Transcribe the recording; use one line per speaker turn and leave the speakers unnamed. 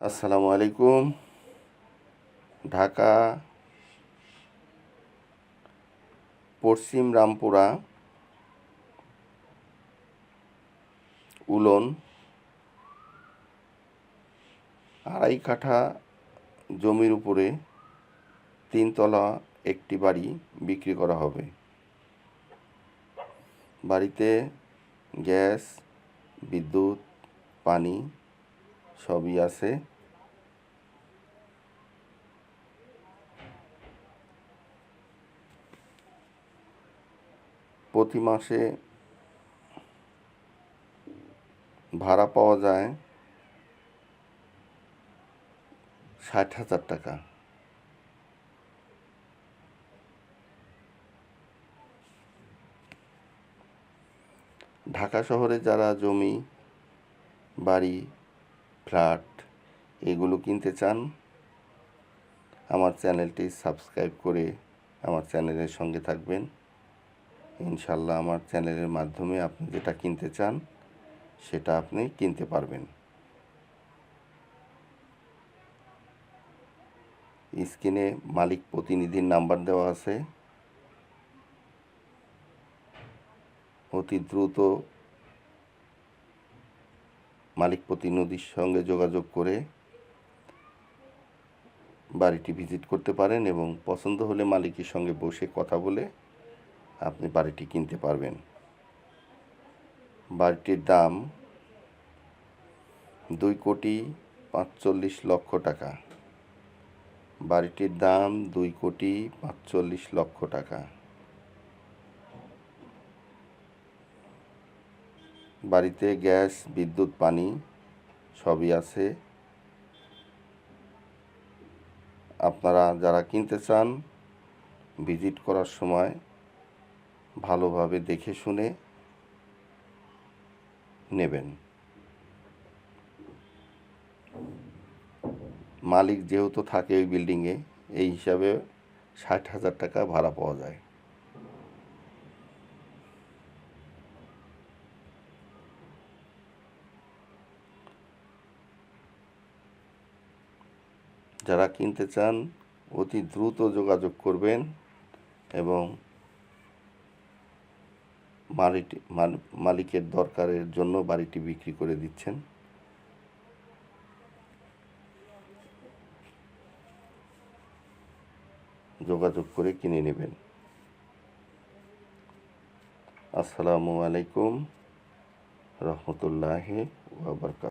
আসসালামু আলাইকুম। ঢাকা পশ্চিম রামপুরা উলন 2.5 কাঠা জমির উপরে 3 তলা একটি বাড়ি বিক্রি করা হবে। বাড়িতে গ্যাস, বিদ্যুৎ, পানি সবই আছে। প্রতি মাসে ভাড়া পাওয়া যায় 60,000 টাকা। ঢাকা শহরে যারা জমি, বাড়ি, ফ্ল্যাট এগুলো কিনতে চান, আমার চ্যানেলটি সাবস্ক্রাইব করে আমার চ্যানেলের সঙ্গে থাকবেন। ইনশাল্লাহ আমার চ্যানেলের মাধ্যমে আপনি যেটা কিনতে চান সেটা আপনি কিনতে পারবেন। স্ক্রিনে মালিক প্রতিনিধির নাম্বার দেওয়া আছে। অতি দ্রুত মালিক প্রতিনিধির সঙ্গে যোগাযোগ করে বাড়িটি ভিজিট করতে পারেন এবং পছন্দ হলে মালিকের সঙ্গে বসে কথা বলে আপনি বাড়িটি কিনতে পারবেন। বাড়িটির দাম 2,45,00,000 টাকা। বাড়িটির দাম 2,45,00,000 টাকা। বাড়িতে গ্যাস, বিদ্যুৎ, পানি সবই আছে। আপনারা যারা কিনতে চান ভিজিট করার সময় ভালোভাবে দেখে শুনে নেবেন। মালিক যেহেতু থাকে ওই বিল্ডিংয়ে, এই হিসাবে 60,000 টাকা ভাড়া পাওয়া যায়। যারা কিনতে চান অতি দ্রুত যোগাযোগ করবেন এবং মালিকের দরকারের জন্য বাড়িটি বিক্রি করে দিচ্ছেন। যোগাযোগ করে কিনে নেবেন। আসসালামু আলাইকুম রহমতুল্লাহি ওয়া বারাকাতুহু।